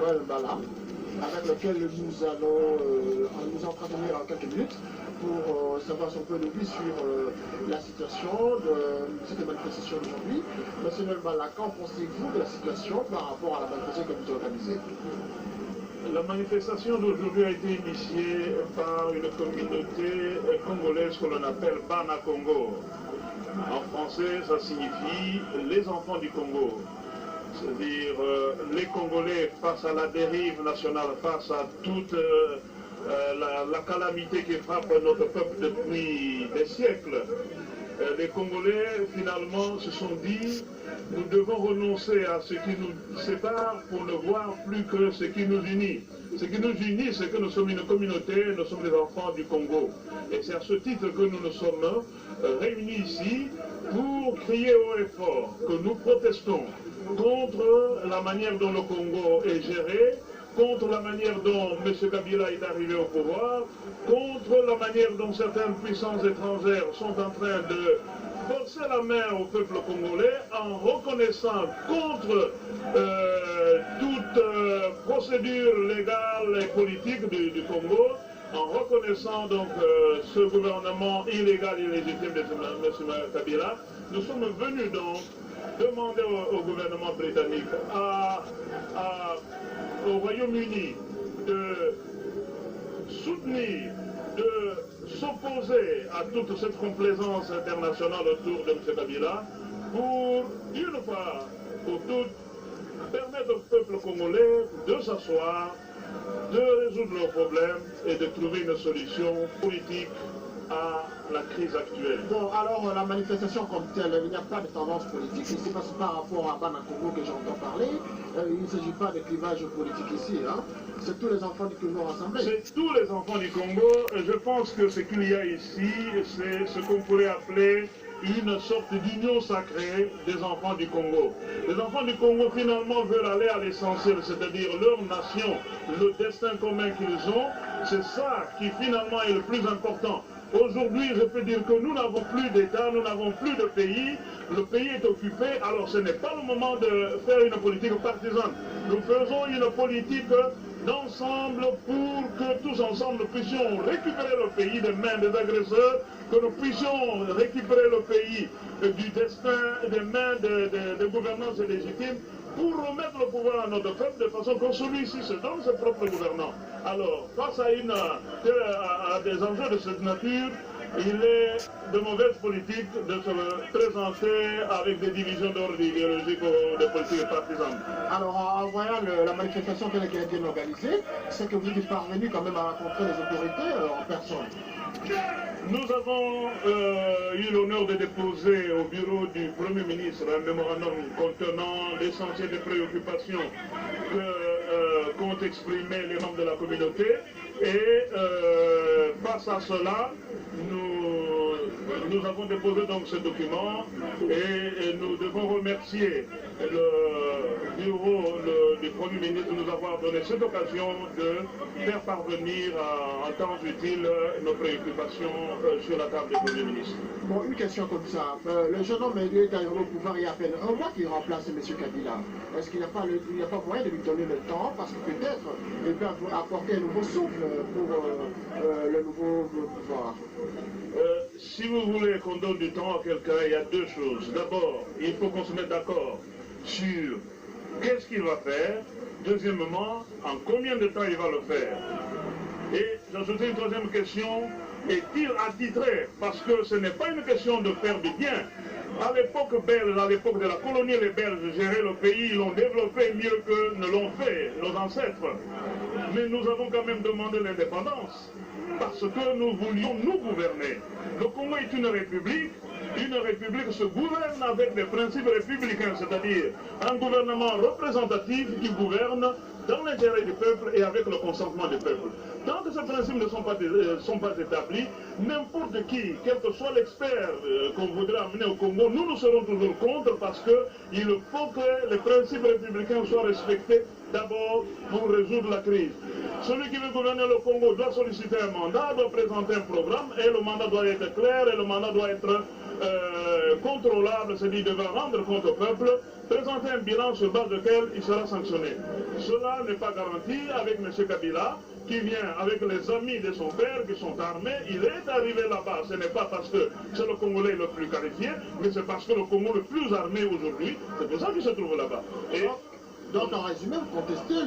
Noël Mbala, avec lequel nous allons nous entretenir en quelques minutes pour savoir son point de vue sur la situation de cette manifestation d'aujourd'hui. Monsieur Noël Mbala, qu'en pensez-vous de la situation par rapport à la manifestation que vous organisez? La manifestation d'aujourd'hui a été initiée par une communauté congolaise que l'on appelle Bana Congo. En français, ça signifie les enfants du Congo. C'est-à-dire les Congolais face à la dérive nationale, face à toute la calamité qui frappe notre peuple depuis des siècles. Les Congolais, finalement, se sont dit, nous devons renoncer à ce qui nous sépare pour ne voir plus que ce qui nous unit. Ce qui nous unit, c'est que nous sommes une communauté, nous sommes les enfants du Congo. Et c'est à ce titre que nous nous sommes réunis ici pour crier haut et fort que nous protestons contre la manière dont le Congo est géré, contre la manière dont M. Kabila est arrivé au pouvoir, contre la manière dont certaines puissances étrangères sont en train de forcer la main au peuple congolais en reconnaissant contre toute procédure légale et politique du Congo, en reconnaissant donc ce gouvernement illégal et illégitime de M. Kabila. Nous sommes venus donc demander au gouvernement britannique, au Royaume-Uni de soutenir, de s'opposer à toute cette complaisance internationale autour de M. Kabila pour, d'une part, pour toutes, permettre au peuple congolais de s'asseoir, de résoudre leurs problèmes et de trouver une solution politique à la crise actuelle. Bon, alors la manifestation comme telle, il n'y a pas de tendance politique. Ce n'est pas par rapport à Bana Congo que j'entends parler. Il ne s'agit pas de clivage politique ici. Hein. C'est tous les enfants du Congo rassemblés. C'est tous les enfants du Congo. Je pense que ce qu'il y a ici, c'est ce qu'on pourrait appeler une sorte d'union sacrée des enfants du Congo. Les enfants du Congo finalement veulent aller à l'essentiel, c'est-à-dire leur nation, le destin commun qu'ils ont. C'est ça qui finalement est le plus important. Aujourd'hui, je peux dire que nous n'avons plus d'État, nous n'avons plus de pays, le pays est occupé, alors ce n'est pas le moment de faire une politique partisane. Nous faisons une politique d'ensemble pour que tous ensemble puissions récupérer le pays des mains des agresseurs, que nous puissions récupérer le pays du destin des mains des gouvernances légitimes, pour remettre le pouvoir à notre peuple de façon que celui-ci se donne ses propres gouvernants. Alors, face à des enjeux de cette nature, il est de mauvaise politique de se présenter avec des divisions d'ordre idéologique ou des politiques partisanes. Alors, en voyant la manifestation qui a été bien organisée, c'est que vous êtes parvenu quand même à rencontrer les autorités en personne. Nous avons eu l'honneur de déposer au bureau du Premier ministre un mémorandum contenant l'essentiel des préoccupations qu'ont exprimé les membres de la communauté. Et face à cela, nous avons déposé donc ce document et nous devons remercier le bureau du Premier ministre de nous avoir donné cette occasion de faire parvenir en temps utile nos préoccupations sur la table du Premier ministre. Bon, une question comme ça. Le jeune homme est arrivé au pouvoir il y a à peine un mois qu'il remplace M. Kabila. Est-ce qu'il n'y a pas moyen de lui donner le temps parce que peut-être il peut apporter un nouveau souffle pour le nouveau pouvoir? Si vous voulez qu'on donne du temps à quelqu'un, il y a deux choses. D'abord, il faut qu'on se mette d'accord sur qu'est-ce qu'il va faire. Deuxièmement, en combien de temps il va le faire. Et j'ajouterai une troisième question, est-il attitré? Parce que ce n'est pas une question de faire du bien. À l'époque belge, à l'époque de la colonie, les Belges géraient le pays, ils l'ont développé mieux que ne l'ont fait nos ancêtres. Mais nous avons quand même demandé l'indépendance, parce que nous voulions nous gouverner. Le Congo est une république se gouverne avec des principes républicains, c'est-à-dire un gouvernement représentatif qui gouverne dans l'intérêt du peuple et avec le consentement du peuple. Tant que ces principes ne sont pas établis, n'importe qui, quel que soit l'expert qu'on voudrait amener au Congo, nous serons toujours contre parce qu'il faut que les principes républicains soient respectés d'abord pour résoudre la crise. Celui qui veut gouverner le Congo doit solliciter un mandat, doit présenter un programme et le mandat doit être clair et le mandat doit être contrôlable, c'est-à-dire il devra rendre compte au peuple, présenter un bilan sur base duquel il sera sanctionné. Cela n'est pas garanti avec M. Kabila, qui vient avec les amis de son père qui sont armés. Il est arrivé là-bas, ce n'est pas parce que c'est le Congolais le plus qualifié, mais c'est parce que le Congo le plus armé aujourd'hui, c'est pour ça qu'il se trouve là-bas. Et donc en résumé, vous contestez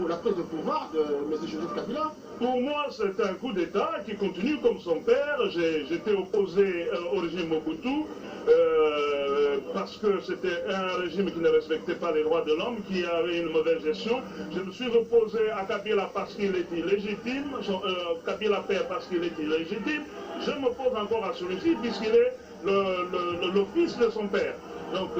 la prise de pouvoir de M. Joseph Kabila? Pour moi, c'est un coup d'État qui continue comme son père. J'étais opposé au régime Mobutu parce que c'était un régime qui ne respectait pas les droits de l'homme, qui avait une mauvaise gestion. Je me suis opposé à Kabila parce qu'il est illégitime, Kabila père parce qu'il est illégitime. Je m'oppose encore à celui-ci puisqu'il est le fils de son père. Donc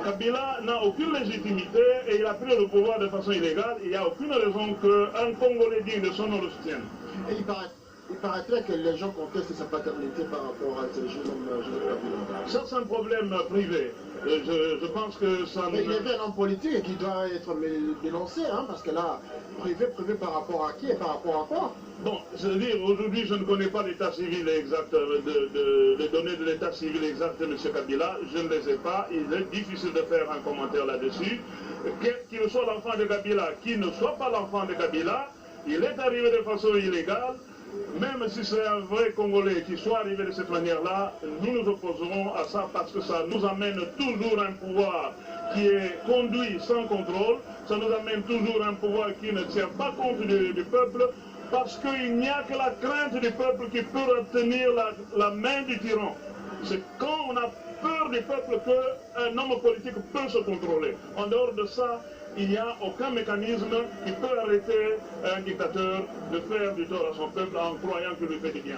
Kabila n'a aucune légitimité et il a pris le pouvoir de façon illégale. Il n'y a aucune raison qu'un Congolais digne de son nom le soutienne. Et il paraîtrait que les gens contestent sa paternité par rapport à ce jeune homme Joseph Kabila. Ça, c'est un problème privé. Je pense que ça... Mais il y avait un homme politique qui doit être dénoncé, hein, parce que là, privé par rapport à qui et par rapport à quoi? Bon, c'est-à-dire, aujourd'hui, je ne connais pas l'état civil exact, les données de l'état civil exact de M. Kabila. Je ne les ai pas. Il est difficile de faire un commentaire là-dessus. Qu'il soit l'enfant de Kabila, qu'il ne soit pas l'enfant de Kabila, il est arrivé de façon illégale. Même si c'est un vrai Congolais qui soit arrivé de cette manière-là, nous nous opposerons à ça parce que ça nous amène toujours un pouvoir qui est conduit sans contrôle, ça nous amène toujours un pouvoir qui ne tient pas compte du peuple, parce qu'il n'y a que la crainte du peuple qui peut retenir la main du tyran. C'est quand on a peur du peuple qu'un homme politique peut se contrôler. En dehors de ça, il n'y a aucun mécanisme qui peut arrêter un dictateur de faire du tort à son peuple en croyant qu'il lui fait du bien.